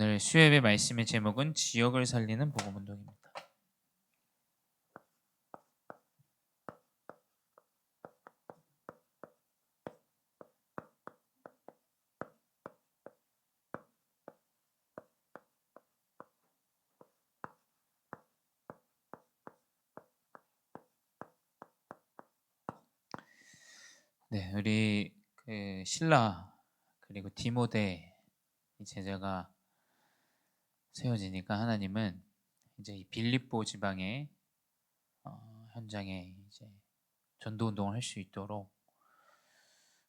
오늘 수요예배 말씀의 제목은 지역을 살리는 복음운동입니다. 네, 우리 신라 그리고 디모데 이 제자가 세워지니까 하나님은 이제 이 빌립보 지방의 현장에 이제 전도 운동을 할 수 있도록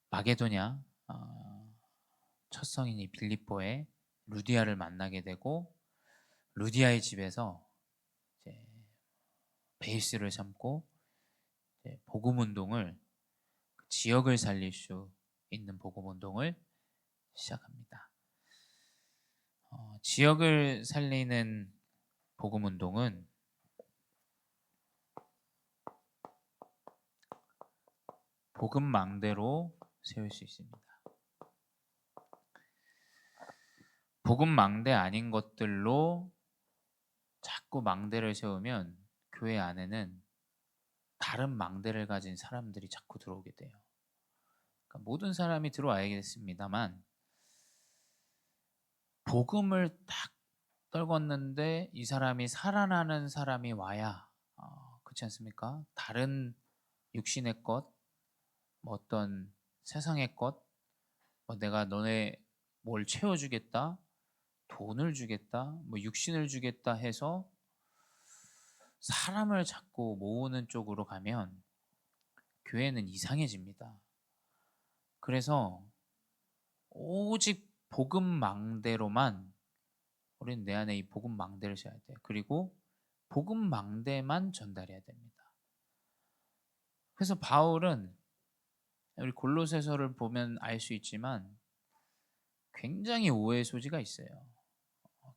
마게도냐 첫 성인이 빌립보에 루디아를 만나게 되고 루디아의 집에서 이제 베이스를 삼고 이제 복음 운동을 지역을 살릴 수 있는 복음 운동을 시작합니다. 지역을 살리는 복음 운동은 복음 망대로 세울 수 있습니다. 복음 망대 아닌 것들로 자꾸 망대를 세우면 교회 안에는 다른 망대를 가진 사람들이 자꾸 들어오게 돼요. 그러니까 모든 사람이 들어와야겠습니다만 복음을 딱 떨궜는데 이 사람이 살아나는 사람이 와야 그렇지 않습니까? 다른 육신의 것, 뭐 어떤 세상의 것, 뭐 내가 너네 뭘 채워주겠다, 돈을 주겠다, 뭐 육신을 주겠다 해서 사람을 자꾸 모으는 쪽으로 가면 교회는 이상해집니다. 그래서 오직 복음 망대로만 우리는 내 안에 이 복음 망대를 씌워야 돼요. 그리고 복음 망대만 전달해야 됩니다. 그래서 바울은 우리 골로새서를 보면 알 수 있지만 굉장히 오해의 소지가 있어요.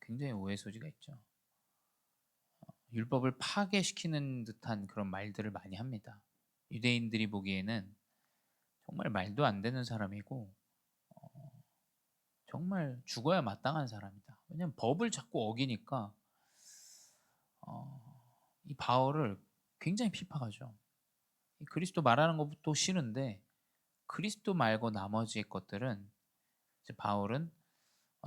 굉장히 오해의 소지가 있죠. 율법을 파괴시키는 듯한 그런 말들을 많이 합니다. 유대인들이 보기에는 정말 말도 안 되는 사람이고 정말 죽어야 마땅한 사람이다. 왜냐하면 법을 자꾸 어기니까 이 바울을 굉장히 핍박하죠. 이 그리스도 말하는 것도 싫은데 그리스도 말고 나머지의 것들은 이제 바울은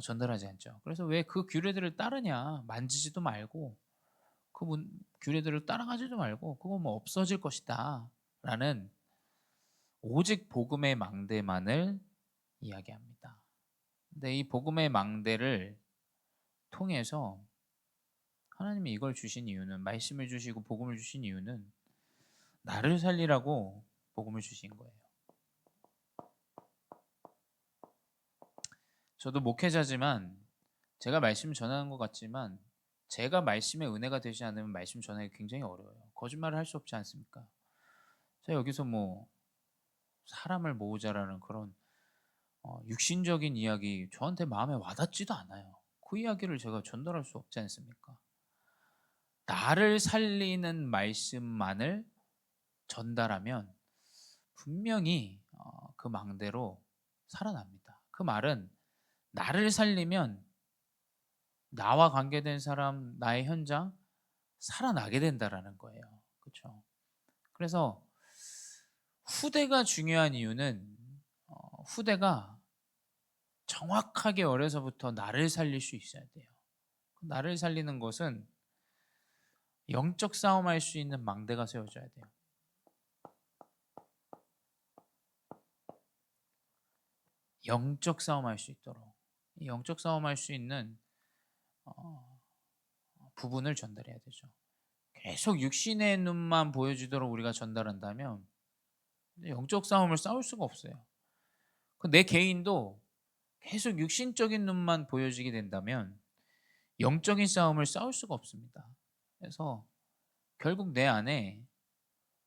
전달하지 않죠. 그래서 왜 그 규례들을 따르냐, 만지지도 말고 그 규례들을 따라가지도 말고 그거 뭐 없어질 것이다 라는 오직 복음의 망대만을 이야기합니다. 근데 이 복음의 망대를 통해서 하나님이 이걸 주신 이유는, 말씀을 주시고 복음을 주신 이유는 나를 살리라고 복음을 주신 거예요. 저도 목회자지만 제가 말씀 전하는 것 같지만 제가 말씀의 은혜가 되지 않으면 말씀 전하기 굉장히 어려워요. 거짓말을 할 수 없지 않습니까? 제가 여기서 뭐 사람을 모으자라는 그런 육신적인 이야기 저한테 마음에 와닿지도 않아요. 그 이야기를 제가 전달할 수 없지 않습니까? 나를 살리는 말씀만을 전달하면 분명히 그 망대로 살아납니다. 그 말은 나를 살리면 나와 관계된 사람, 나의 현장 살아나게 된다라는 거예요. 그렇죠? 그래서 후대가 중요한 이유는 후대가 정확하게 어려서부터 나를 살릴 수 있어야 돼요. 나를 살리는 것은 영적 싸움할 수 있는 망대가 세워져야 돼요. 영적 싸움할 수 있도록 이 영적 싸움할 수 있는 어, 부분을 전달해야 되죠. 계속 육신의 눈만 보여주도록 우리가 전달한다면 영적 싸움을 싸울 수가 없어요. 내 개인도 계속 육신적인 눈만 보여지게 된다면 영적인 싸움을 싸울 수가 없습니다. 그래서 결국 내 안에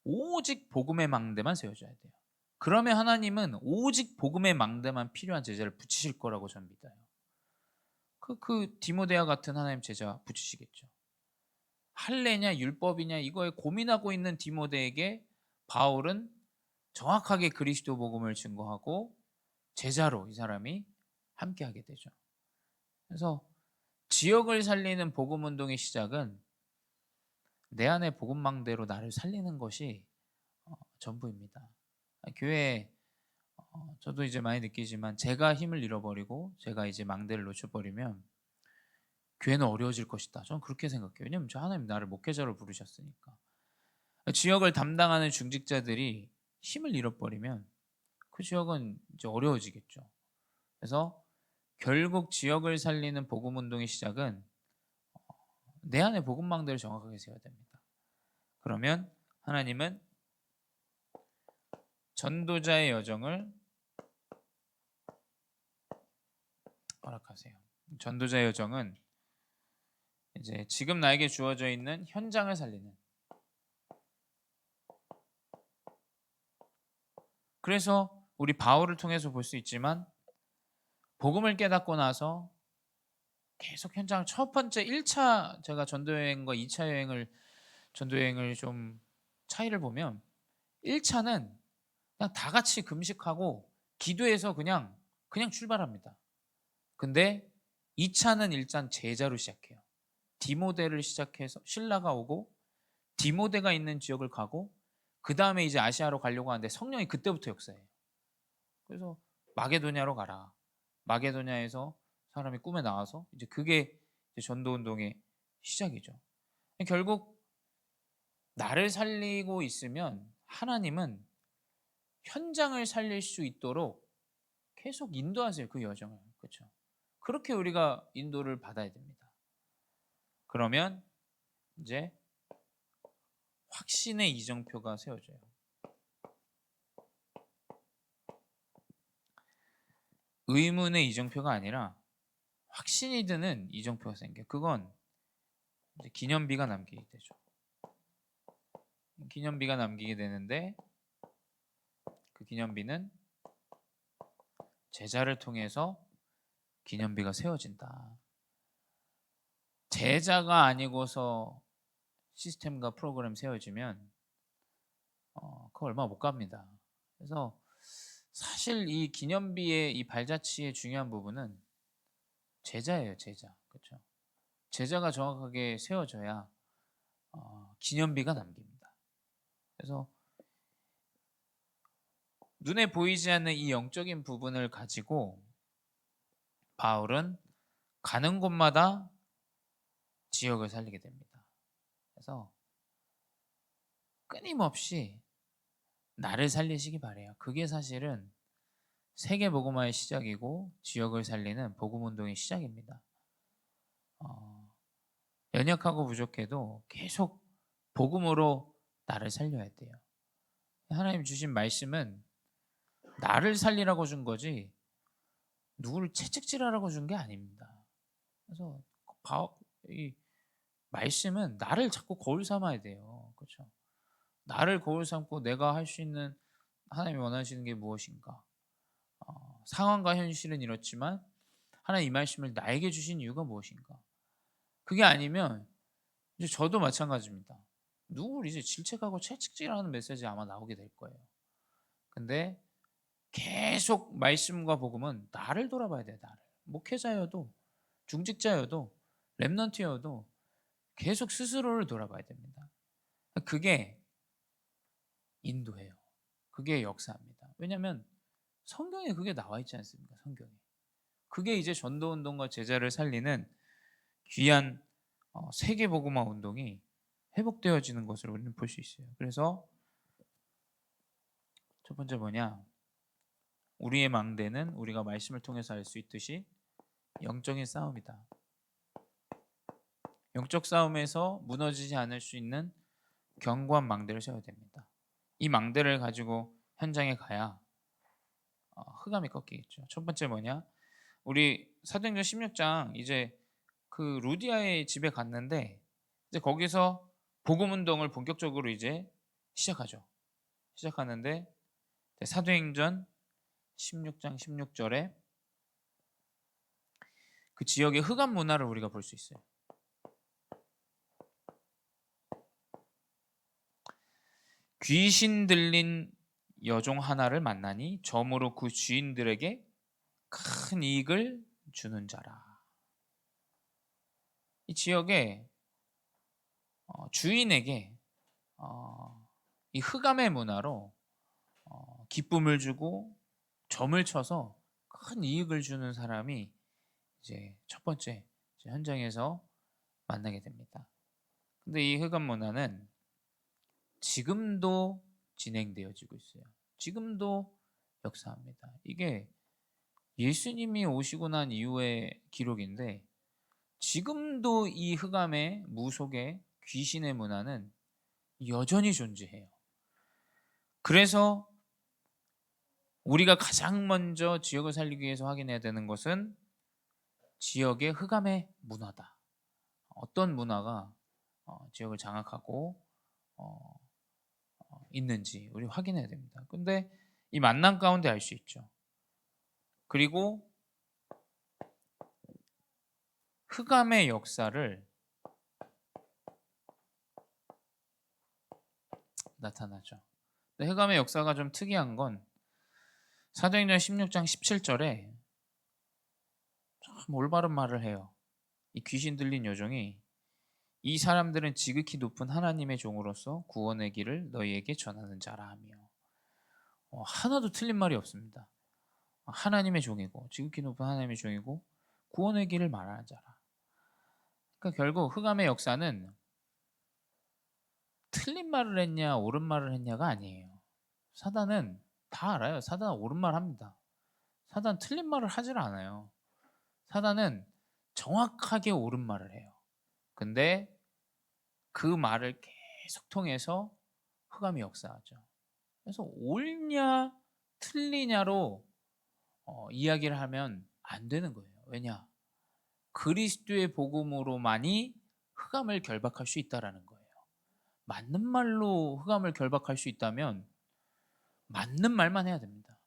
오직 복음의 망대만 세워져야 돼요. 그러면 하나님은 오직 복음의 망대만 필요한 제자를 붙이실 거라고 저는 믿어요. 그 디모데와 같은 하나님 제자 붙이시겠죠. 할례냐 율법이냐 이거에 고민하고 있는 디모데에게 바울은 정확하게 그리스도 복음을 증거하고 제자로 이 사람이 함께하게 되죠. 그래서 지역을 살리는 복음 운동의 시작은 내 안의 복음망대로 나를 살리는 것이 전부입니다. 교회에 저도 이제 많이 느끼지만 제가 힘을 잃어버리고 제가 이제 망대를 놓쳐버리면 교회는 어려워질 것이다. 저는 그렇게 생각해요. 왜냐하면 하나님 나를 목회자로 부르셨으니까. 지역을 담당하는 중직자들이 힘을 잃어버리면 그 지역은 이제 어려워지겠죠. 그래서 결국 지역을 살리는 복음 운동의 시작은 내 안의 복음망대를 정확하게 세워야 됩니다. 그러면 하나님은 전도자의 여정을 허락하세요. 전도자의 여정은 이제 지금 나에게 주어져 있는 현장을 살리는. 그래서 우리 바울을 통해서 볼 수 있지만 복음을 깨닫고 나서 계속 현장을 첫 번째 1차 제가 전도여행과 2차 전도여행을 좀 차이를 보면 1차는 그냥 다 같이 금식하고 기도해서 그냥 출발합니다. 근데 2차는 일단 제자로 시작해요. 디모데를 시작해서 신라가 오고 디모데가 있는 지역을 가고 그 다음에 이제 아시아로 가려고 하는데 성령이 그때부터 역사해요. 그래서 마게도냐로 가라. 마게도냐에서 사람이 꿈에 나와서 이제 그게 이제 전도 운동의 시작이죠. 결국 나를 살리고 있으면 하나님은 현장을 살릴 수 있도록 계속 인도하세요. 그 여정을. 그렇죠? 그렇게 우리가 인도를 받아야 됩니다. 그러면 이제 확신의 이정표가 세워져요. 의문의 이정표가 아니라 확신이 드는 이정표가 생겨요. 그건 이제 기념비가 남기게 되죠. 기념비가 남기게 되는데 그 기념비는 제자를 통해서 기념비가 세워진다. 제자가 아니고서 시스템과 프로그램 세워지면 그거 얼마 못 갑니다. 그래서 사실 이 기념비의 이 발자취의 중요한 부분은 제자예요, 제자. 그렇죠? 제자가 정확하게 세워져야 기념비가 남깁니다. 그래서 눈에 보이지 않는 이 영적인 부분을 가지고 바울은 가는 곳마다 지역을 살리게 됩니다. 그래서 끊임없이 나를 살리시기 바래요. 그게 사실은 세계 복음화의 시작이고 지역을 살리는 복음 운동의 시작입니다. 연약하고 부족해도 계속 복음으로 나를 살려야 돼요. 하나님 주신 말씀은 나를 살리라고 준 거지 누구를 채찍질하라고 준 게 아닙니다. 그래서 이 말씀은 나를 자꾸 거울 삼아야 돼요. 그렇죠? 나를 거울 삼고 내가 할 수 있는 하나님이 원하시는 게 무엇인가? 상황과 현실은 이렇지만 하나님 이 말씀을 나에게 주신 이유가 무엇인가? 그게 아니면 이제 저도 마찬가지입니다. 누구를 이제 질책하고 채찍질하는 메시지 아마 나오게 될 거예요. 근데 계속 말씀과 복음은 나를 돌아봐야 돼요. 나를. 목회자여도 중직자여도 렘넌트여도 계속 스스로를 돌아봐야 됩니다. 그게 인도해요. 그게 역사입니다. 왜냐하면 성경에 그게 나와 있지 않습니까? 성경에. 그게 이제 전도운동과 제자를 살리는 귀한 세계복음화 운동이 회복되어지는 것을 우리는 볼 수 있어요. 그래서 첫 번째 뭐냐? 우리의 망대는 우리가 말씀을 통해서 알 수 있듯이 영적인 싸움이다. 영적 싸움에서 무너지지 않을 수 있는 견고한 망대를 세워야 됩니다. 이 망대를 가지고 현장에 가야 흑암이 꺾이겠죠. 첫 번째 뭐냐? 우리 사도행전 16장 이제 그 루디아의 집에 갔는데 이제 거기서 복음 운동을 본격적으로 이제 시작하죠. 시작하는데 사도행전 16장 16절에 그 지역의 흑암 문화를 우리가 볼 수 있어요. 귀신 들린 여종 하나를 만나니 점으로 그 주인들에게 큰 이익을 주는 자라. 이 지역에 주인에게 이 흑암의 문화로 기쁨을 주고 점을 쳐서 큰 이익을 주는 사람이 이제 첫 번째 이제 현장에서 만나게 됩니다. 근데 이 흑암 문화는 지금도 진행되어지고 있어요. 지금도 역사합니다. 이게 예수님이 오시고 난 이후의 기록인데 지금도 이 흑암의 무속의 귀신의 문화는 여전히 존재해요. 그래서 우리가 가장 먼저 지역을 살리기 위해서 확인해야 되는 것은 지역의 흑암의 문화다. 어떤 문화가 지역을 장악하고 있는지 우리 확인해야 됩니다. 근데 이 만남 가운데 알 수 있죠. 그리고 흑암의 역사를 나타나죠. 근데 흑암의 역사가 좀 특이한 건 사도행전 16장 17절에 참 올바른 말을 해요. 이 귀신 들린 여종이 이 사람들은 지극히 높은 하나님의 종으로서 구원의 길을 너희에게 전하는 자라 하며 하나도 틀린 말이 없습니다. 하나님의 종이고 지극히 높은 하나님의 종이고 구원의 길을 말하는 자라. 그러니까 결국 흑암의 역사는 틀린 말을 했냐 옳은 말을 했냐가 아니에요. 사단은 다 알아요. 사단은 옳은 말 합니다. 사단 틀린 말을 하질 않아요. 사단은 정확하게 옳은 말을 해요. 근데 그 말을 계속 통해서 흑암이 역사하죠. 그래서 옳냐 틀리냐로 이야기를 하면 안 되는 거예요. 왜냐? 그리스도의 복음으로만이 흑암을 결박할 수 있다라는 거예요. 맞는 말로 흑암을 결박할 수 있다면 맞는 말만 해야 됩니다.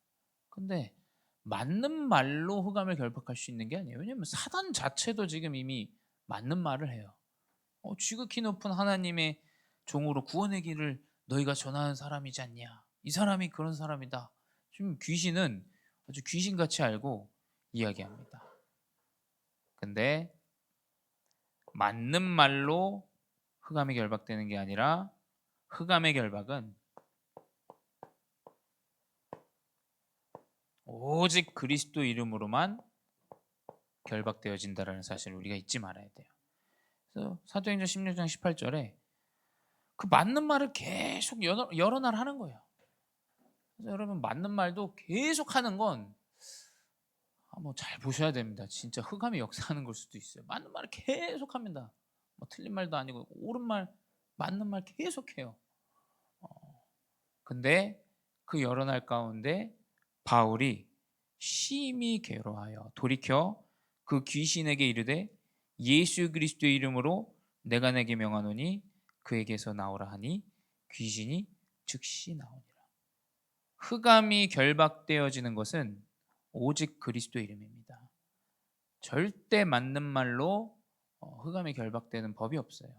근데 맞는 말로 흑암을 결박할 수 있는 게 아니에요. 왜냐하면 사단 자체도 지금 이미 맞는 말을 해요. 지극히 높은 하나님의 종으로 구원의 길을 너희가 전하는 사람이지 않냐. 이 사람이 그런 사람이다. 지금 귀신은 아주 귀신같이 알고 이야기합니다. 근데 맞는 말로 흑암이 결박되는 게 아니라 흑암의 결박은 오직 그리스도 이름으로만 결박되어진다라는 사실을 우리가 잊지 말아야 돼요. 그래서 사도행전 16장 18절에 그 맞는 말을 계속 여러 날 하는 거예요. 그래서 여러분 맞는 말도 계속 하는 건 한번 잘 보셔야 됩니다. 진짜 흑암이 역사하는 걸 수도 있어요. 맞는 말을 계속 합니다. 뭐 틀린 말도 아니고 옳은 말, 맞는 말 계속해요. 근데 그 여러 날 가운데 바울이 심히 괴로워하여 돌이켜 그 귀신에게 이르되 예수 그리스도의 이름으로 내가 내게 명하노니 그에게서 나오라 하니 귀신이 즉시 나오니라. 흑암이 결박되어지는 것은 오직 그리스도 이름입니다. 절대 맞는 말로 흑암이 결박되는 법이 없어요.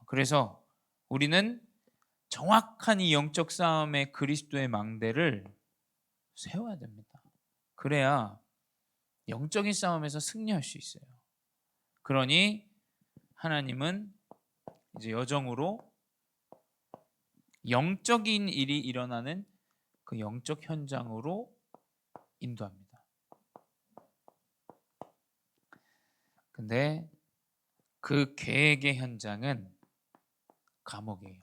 그래서 우리는 정확한 이 영적 싸움의 그리스도의 망대를 세워야 됩니다. 그래야 영적인 싸움에서 승리할 수 있어요. 그러니 하나님은 이제 여정으로 영적인 일이 일어나는 그 영적 현장으로 인도합니다. 근데 그 계획의 현장은 감옥이에요.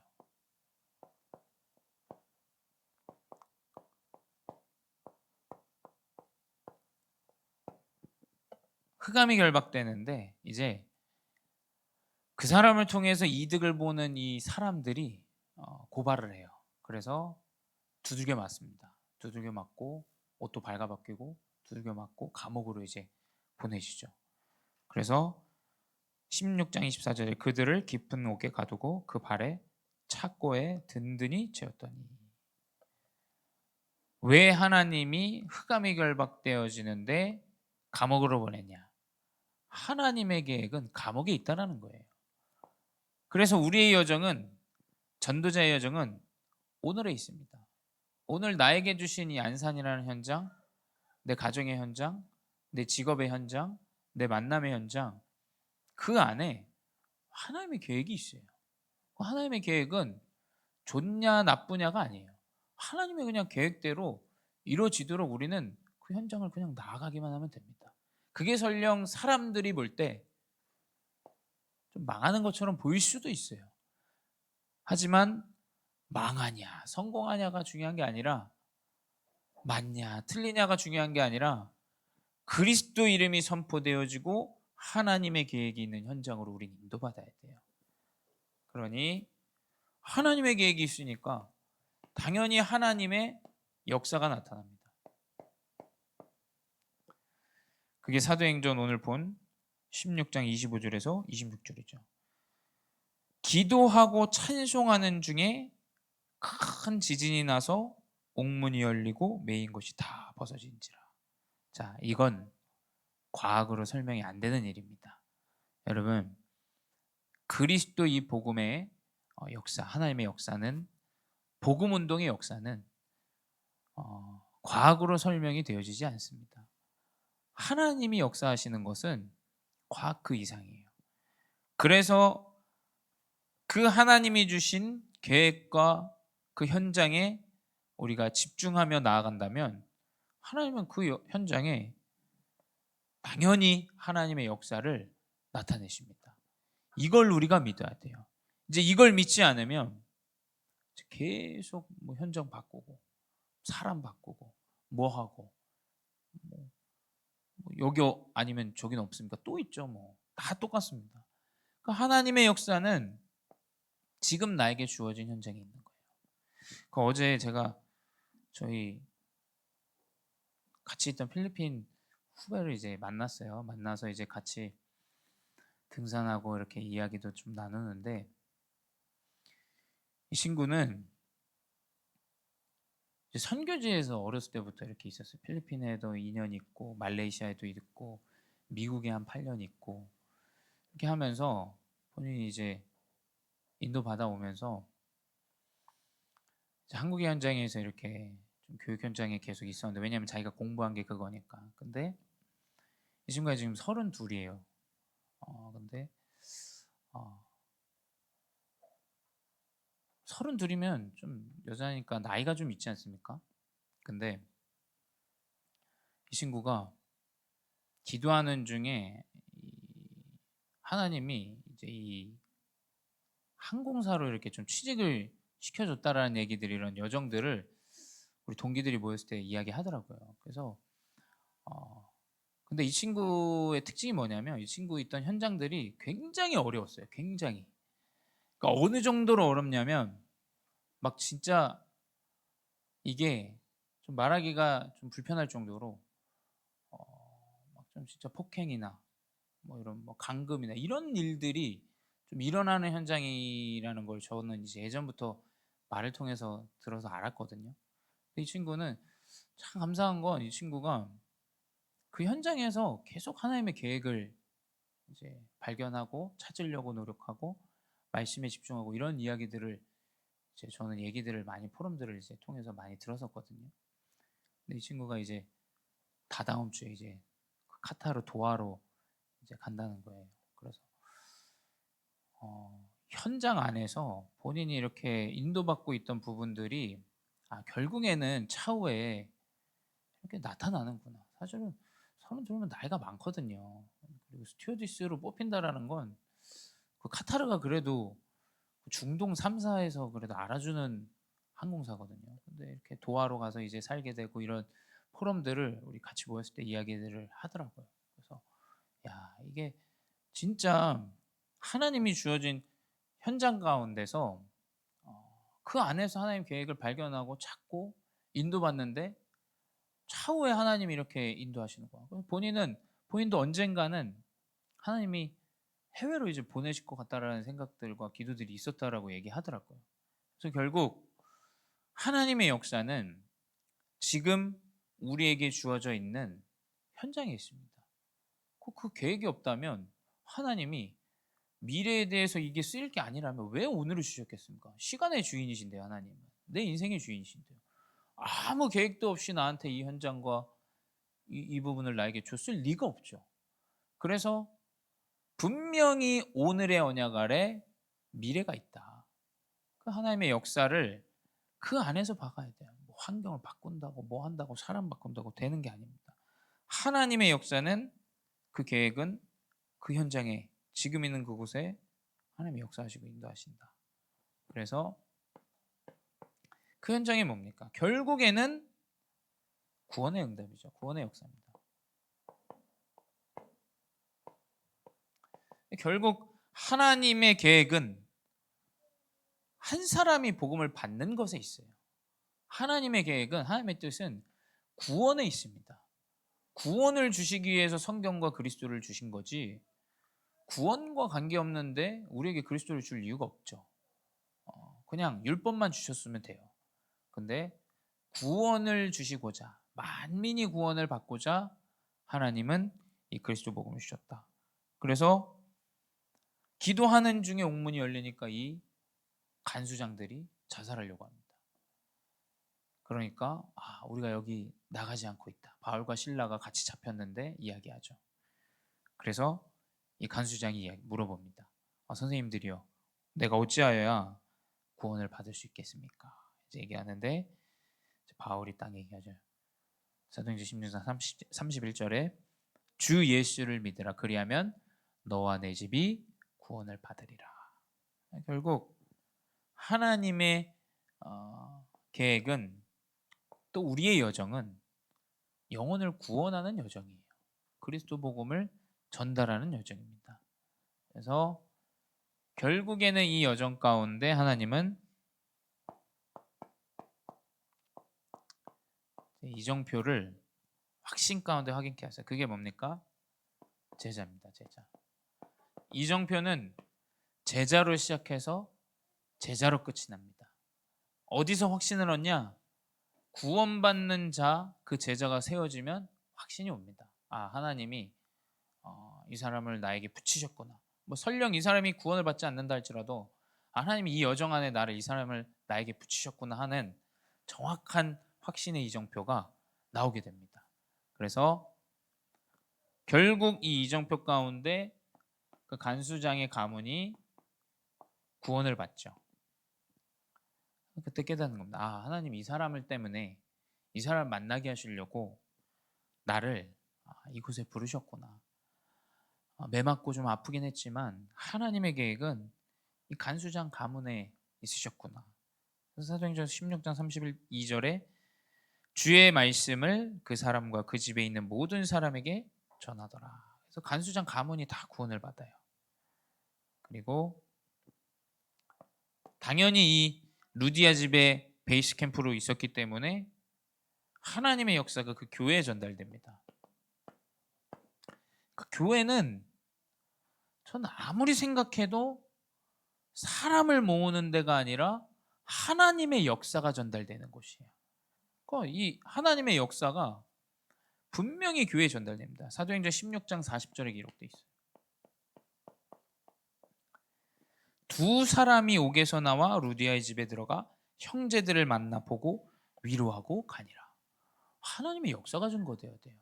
흑암이 결박되는데 이제 그 사람을 통해서 이득을 보는 이 사람들이 고발을 해요. 그래서 두들겨 맞습니다. 두들겨 맞고 옷도 발가벗기고 두들겨 맞고 감옥으로 이제 보내시죠. 그래서 16장 24절에 그들을 깊은 옥에 가두고 그 발에 착고에 든든히 채웠더니. 왜 하나님이 흑암이 결박되어지는데 감옥으로 보냈냐? 하나님의 계획은 감옥에 있다라는 거예요. 그래서 우리의 여정은, 전도자의 여정은 오늘에 있습니다. 오늘 나에게 주신 이 안산이라는 현장, 내 가정의 현장, 내 직업의 현장, 내 만남의 현장, 그 안에 하나님의 계획이 있어요. 그 하나님의 계획은 좋냐 나쁘냐가 아니에요. 하나님의 그냥 계획대로 이루어지도록 우리는 그 현장을 그냥 나아가기만 하면 됩니다. 그게 설령 사람들이 볼 때 좀 망하는 것처럼 보일 수도 있어요. 하지만 망하냐 성공하냐가 중요한 게 아니라, 맞냐 틀리냐가 중요한 게 아니라, 그리스도 이름이 선포되어지고 하나님의 계획이 있는 현장으로 우리는 인도받아야 돼요. 그러니 하나님의 계획이 있으니까 당연히 하나님의 역사가 나타납니다. 그게 사도행전 오늘 본 16장 25절에서 26절이죠. 기도하고 찬송하는 중에 큰 지진이 나서 옥문이 열리고 메인 것이 다 벗어진지라. 자, 이건 과학으로 설명이 안 되는 일입니다. 여러분, 그리스도 이 복음의 역사, 하나님의 역사는, 복음 운동의 역사는 과학으로 설명이 되어지지 않습니다. 하나님이 역사하시는 것은 과학 그 이상이에요. 그래서 그 하나님이 주신 계획과 그 현장에 우리가 집중하며 나아간다면 하나님은 그 현장에 당연히 하나님의 역사를 나타내십니다. 이걸 우리가 믿어야 돼요. 이제 이걸 믿지 않으면 계속 뭐 현장 바꾸고 사람 바꾸고 뭐 하고 뭐 여기 아니면 저기는 없습니까? 또 있죠. 뭐 다 똑같습니다. 그러니까 하나님의 역사는 지금 나에게 주어진 현장에 있는 거예요. 그 어제 제가 저희 같이 있던 필리핀 후배를 이제 만났어요. 만나서 이제 같이 등산하고 이렇게 이야기도 좀 나누는데, 이 친구는 이제 선교지에서 어렸을 때부터 이렇게 있었어요. 필리핀에도 2년 있고 말레이시아에도 있고 미국에 한 8년 있고 이렇게 하면서 본인이 이제 인도 받아오면서 한국의 현장에서 이렇게 좀 교육 현장에 계속 있었는데, 왜냐하면 자기가 공부한 게 그거니까. 근데 이 친구가 지금 32이에요. 근데 32이면 좀 여자니까 나이가 좀 있지 않습니까? 근데 이 친구가 기도하는 중에 하나님이 이제 이 항공사로 이렇게 좀 취직을 시켜줬다라는 얘기들, 이런 여정들을 우리 동기들이 모였을 때 이야기하더라고요. 그래서 근데 이 친구의 특징이 뭐냐면, 이 친구 있던 현장들이 굉장히 어려웠어요. 굉장히. 그러니까 어느 정도로 어렵냐면 막 진짜 이게 좀 말하기가 좀 불편할 정도로 막 좀 진짜 폭행이나 뭐 이런 뭐 감금이나 이런 일들이 좀 일어나는 현장이라는 걸 저는 이제 예전부터 말을 통해서 들어서 알았거든요. 근데 이 친구는 참 감사한 건, 이 친구가 그 현장에서 계속 하나님의 계획을 이제 발견하고 찾으려고 노력하고 말씀에 집중하고 이런 이야기들을 이제 저는 얘기들을 많이 포럼들을 이제 통해서 많이 들었었거든요. 근데 이 친구가 이제 다다음 주에 이제 그 카타르 도하로 이제 간다는 거예요. 그래서 현장 안에서 본인이 이렇게 인도받고 있던 부분들이 결국에는 차후에 이렇게 나타나는구나. 사실은 서른 들면 나이가 많거든요. 그리고 스튜어디스로 뽑힌다라는 건 그 카타르가 그래도 중동 3사에서 그래도 알아주는 항공사거든요. 근데 이렇게 도하로 가서 이제 살게 되고 이런 포럼들을 우리 같이 모였을 때 이야기들을 하더라고요. 그래서 야, 이게 진짜 하나님이 주어진 현장 가운데서 그 안에서 하나님 계획을 발견하고 찾고 인도받는데 차후에 하나님이 이렇게 인도하시는 거야. 본인도 언젠가는 하나님이 해외로 이제 보내실 것 같다라는 생각들과 기도들이 있었다라고 얘기하더라고요. 그래서 결국 하나님의 역사는 지금 우리에게 주어져 있는 현장에 있습니다. 그 계획이 없다면 하나님이 미래에 대해서 이게 쓰일 게 아니라면 왜 오늘을 주셨겠습니까? 시간의 주인이신데, 하나님은 내 인생의 주인이신데요. 아무 계획도 없이 나한테 이 현장과 이 부분을 나에게 줬을 리가 없죠. 그래서 분명히 오늘의 언약 아래 미래가 있다. 그 하나님의 역사를 그 안에서 박아야 돼요. 뭐 환경을 바꾼다고 뭐 한다고 사람 바꾼다고 되는 게 아닙니다. 하나님의 역사는 그 계획은 그 현장에 지금 있는 그곳에 하나님이 역사하시고 인도하신다. 그래서 그 현장이 뭡니까? 결국에는 구원의 응답이죠. 구원의 역사입니다. 결국 하나님의 계획은 한 사람이 복음을 받는 것에 있어요. 하나님의 계획은, 하나님의 뜻은 구원에 있습니다. 구원을 주시기 위해서 성경과 그리스도를 주신 거지, 구원과 관계없는데 우리에게 그리스도를 줄 이유가 없죠. 그냥 율법만 주셨으면 돼요. 근데 구원을 주시고자, 만민이 구원을 받고자 하나님은 이 그리스도 복음을 주셨다. 그래서 기도하는 중에 옥문이 열리니까 이 간수장들이 자살하려고 합니다. 그러니까 우리가 여기 나가지 않고 있다. 바울과 실라가 같이 잡혔는데 이야기하죠. 그래서 이 간수장이 물어봅니다. 선생님들이요, 내가 어찌하여야 구원을 받을 수 있겠습니까? 이제 얘기하는데 바울이 딱 얘기하죠. 사도행전 16장 31절에 주 예수를 믿으라, 그리하면 너와 내 집이 구원을 받으리라. 결국 하나님의 계획은, 또 우리의 여정은 영혼을 구원하는 여정이에요. 그리스도 복음을 전달하는 여정입니다. 그래서 결국에는 이 여정 가운데 하나님은 이정표를 확신 가운데 확인케 하세요. 그게 뭡니까? 제자입니다. 제자. 이정표는 제자로 시작해서 제자로 끝이 납니다. 어디서 확신을 얻냐? 구원받는 자, 그 제자가 세워지면 확신이 옵니다. 하나님이 이 사람을 나에게 붙이셨구나. 뭐 설령 이 사람이 구원을 받지 않는다 할지라도 하나님이 이 여정 안에 이 사람을 나에게 붙이셨구나 하는 정확한 확신의 이정표가 나오게 됩니다. 그래서 결국 이 이정표 가운데 그 간수장의 가문이 구원을 받죠. 그때 깨닫는 겁니다. 하나님 이 사람을 때문에, 이 사람을 만나게 하시려고 나를 이곳에 부르셨구나. 매 맞고 좀 아프긴 했지만 하나님의 계획은 이 간수장 가문에 있으셨구나. 그래서 사도행전 16장 32절에 주의 말씀을 그 사람과 그 집에 있는 모든 사람에게 전하더라. 그래서 간수장 가문이 다 구원을 받아요. 그리고 당연히 이 루디아 집에 베이스 캠프로 있었기 때문에 하나님의 역사가 그 교회에 전달됩니다. 그 교회는 저는 아무리 생각해도 사람을 모으는 데가 아니라 하나님의 역사가 전달되는 곳이에요. 그러니까 이 하나님의 역사가 분명히 교회에 전달됩니다. 사도행전 16장 40절에 기록되어 있어요. 두 사람이 옥에서 나와 루디아의 집에 들어가 형제들을 만나 보고 위로하고 가니라. 하나님의 역사가 증거되어야 돼요.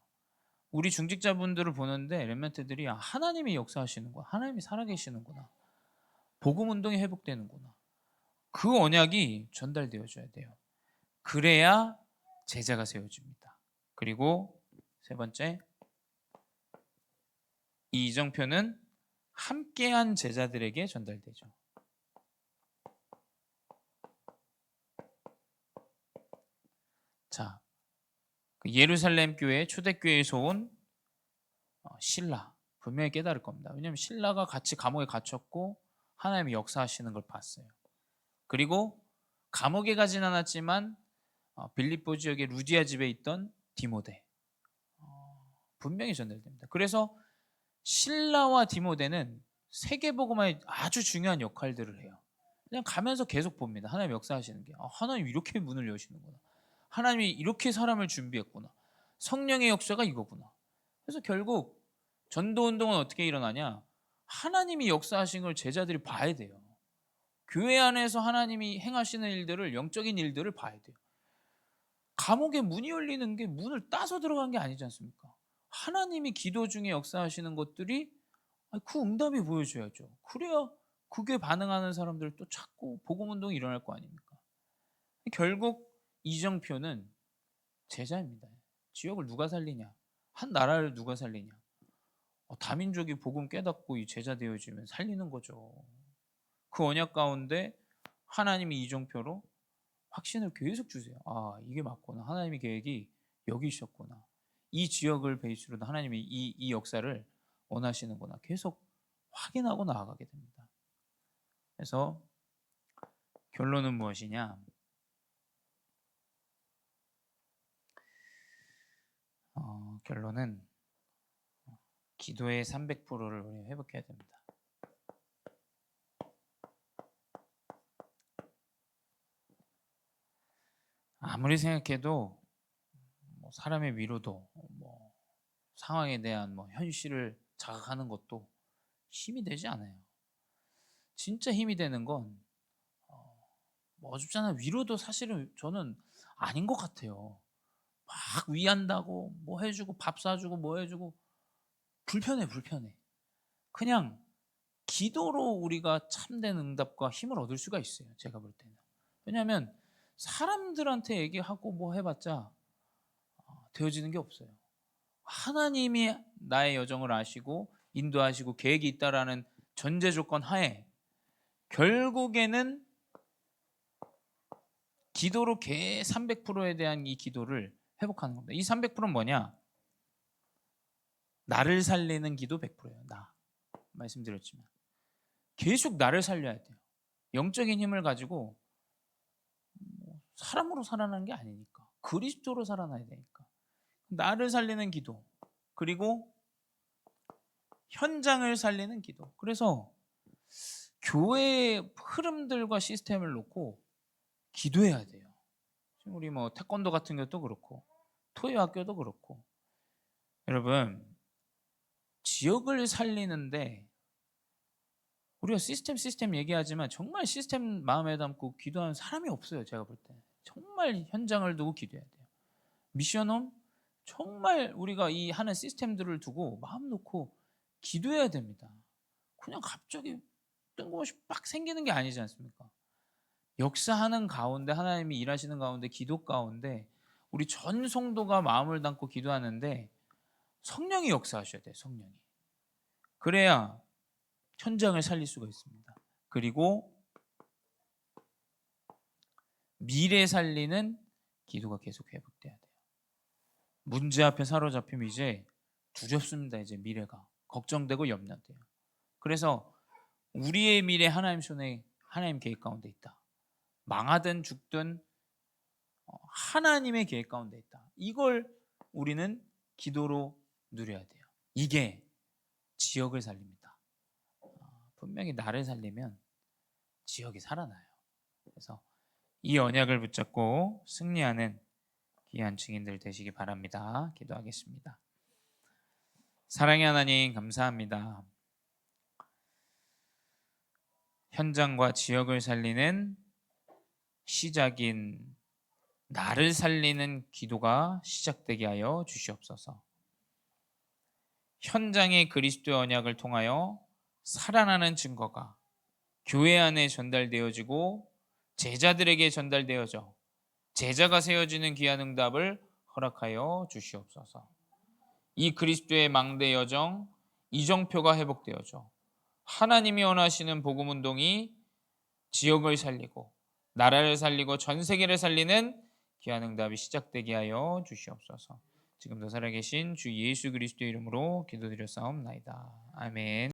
우리 중직자분들을 보는데 렘넌트들이 하나님이 역사하시는구나, 하나님이 살아계시는구나, 복음 운동이 회복되는구나, 그 언약이 전달되어져야 돼요. 그래야 제자가 세워집니다. 그리고 세 번째, 이 이정표는 함께한 제자들에게 전달되죠. 자, 예루살렘 교회, 초대교회에서 온 신라 분명히 깨달을 겁니다. 왜냐하면 신라가 같이 감옥에 갇혔고 하나님이 역사하시는 걸 봤어요. 그리고 감옥에 가진 않았지만 빌립보 지역의 루디아 집에 있던 디모데, 분명히 전달됩니다. 그래서 신라와 디모데는 세계복음화에 아주 중요한 역할들을 해요. 그냥 가면서 계속 봅니다. 하나님 역사하시는 게, 하나님 이렇게 문을 여시는구나, 하나님이 이렇게 사람을 준비했구나, 성령의 역사가 이거구나. 그래서 결국 전도운동은 어떻게 일어나냐? 하나님이 역사하신 걸 제자들이 봐야 돼요. 교회 안에서 하나님이 행하시는 일들을, 영적인 일들을 봐야 돼요. 감옥에 문이 열리는 게 문을 따서 들어간 게 아니지 않습니까? 하나님이 기도 중에 역사하시는 것들이 아니, 그 응답이 보여줘야죠. 그래야 그게 반응하는 사람들 또 찾고 복음 운동이 일어날 거 아닙니까? 결국 이정표는 제자입니다. 지역을 누가 살리냐? 한 나라를 누가 살리냐? 다민족이 복음 깨닫고 이 제자 되어지면 살리는 거죠. 그 언약 가운데 하나님이 이정표로 확신을 계속 주세요. 아, 이게 맞구나. 하나님의 계획이 여기 있었구나. 이 지역을 베이스로 하나님이 이 역사를 원하시는구나. 계속 확인하고 나아가게 됩니다. 그래서 결론은 무엇이냐? 결론은 기도의 300%를 우리 회복해야 됩니다. 아무리 생각해도 사람의 위로도 상황에 대한 현실을 자각하는 것도 힘이 되지 않아요. 진짜 힘이 되는 건 어줍잖아. 위로도 사실은 저는 아닌 것 같아요. 막 위한다고 해주고 밥 사주고 해주고 불편해. 그냥 기도로 우리가 참된 응답과 힘을 얻을 수가 있어요. 제가 볼 때는. 왜냐하면 사람들한테 얘기하고 해봤자 되어지는 게 없어요. 하나님이 나의 여정을 아시고 인도하시고 계획이 있다라는 전제 조건 하에 결국에는 기도로 300%에 대한 이 기도를 회복하는 겁니다. 이 300%는 뭐냐? 나를 살리는 기도 100%예요. 나. 말씀드렸지만 계속 나를 살려야 돼요. 영적인 힘을 가지고 사람으로 살아나는 게 아니니까. 그리스도로 살아나야 되니까. 나를 살리는 기도. 그리고 현장을 살리는 기도. 그래서 교회의 흐름들과 시스템을 놓고 기도해야 돼요. 지금 우리 태권도 같은 것도 그렇고 토요학교도 그렇고 여러분 지역을 살리는데 우리가 시스템 얘기하지만 정말 시스템 마음에 담고 기도하는 사람이 없어요. 제가 볼 때 정말 현장을 두고 기도해야 돼요. 미션홈 정말 우리가 이 하는 시스템들을 두고 마음 놓고 기도해야 됩니다. 그냥 갑자기 뜬금없이 빡 생기는 게 아니지 않습니까? 역사하는 가운데 하나님이 일하시는 가운데 기도 가운데 우리 전 성도가 마음을 담고 기도하는데 성령이 역사하셔야 돼요. 성령이. 그래야 현장을 살릴 수가 있습니다. 그리고 미래 살리는 기도가 계속 회복돼야 돼요. 문제 앞에 사로잡히면 이제 두렵습니다. 이제 미래가 걱정되고 염려돼요. 그래서 우리의 미래 하나님 손에 하나님 계획 가운데 있다. 망하든 죽든 하나님의 계획 가운데 있다. 이걸 우리는 기도로 누려야 돼요. 이게 지역을 살립니다. 분명히 나를 살리면 지역이 살아나요. 그래서 이 언약을 붙잡고 승리하는 귀한 증인들 되시기 바랍니다. 기도하겠습니다. 사랑의 하나님 감사합니다. 현장과 지역을 살리는 시작인 나를 살리는 기도가 시작되게 하여 주시옵소서. 현장의 그리스도의 언약을 통하여 살아나는 증거가 교회 안에 전달되어지고 제자들에게 전달되어져 제자가 세워지는 귀한 응답을 허락하여 주시옵소서. 이 그리스도의 망대 여정 이정표가 회복되어져 하나님이 원하시는 복음 운동이 지역을 살리고 나라를 살리고 전 세계를 살리는 귀한 응답이 시작되게 하여 주시옵소서. 지금도 살아계신 주 예수 그리스도의 이름으로 기도드렸사옵나이다. 아멘.